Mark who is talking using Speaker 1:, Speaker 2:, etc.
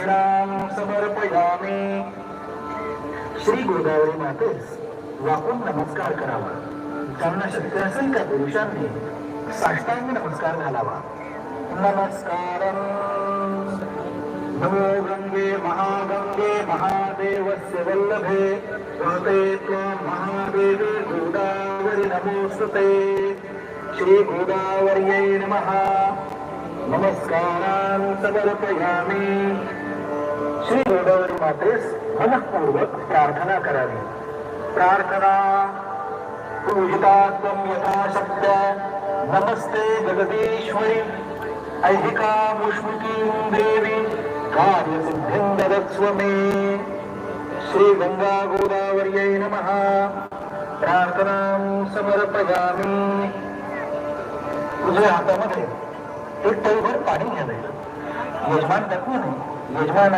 Speaker 1: दक्षिणां समर्पयामी. श्री गोदावरी मातेस वाकून नमस्कार करावा. ज्यांना शक्य असेल त्या पुरुषांनी साष्टांग नमस्कार घालावा. नमस्कारं. नमो गंगे महागंगे महादेवस्य वल्लभे वहते त्वां महादेवे गोदावरी नमोस्तुते. श्री गोदावर्यै नमः. नमस्कारान् समर्पयामि. श्री गोदावरी मातेस मनःपूर्वक प्रार्थना करावी. प्रार्थना. पूजिता त्वं यथाशक्त्या नमस्ते जगदीश्वरी. ऐहिका मुष्मिकीं देवी कार्यसिद्धिं ददत्स्व मे. श्री गंगा गोदावर्यै नमः. प्रार्थनां समर्पयामि. तुझ्या हातामध्ये एक तळभर पाणी घ्यावे. यजमान तत्व नाही. यजमान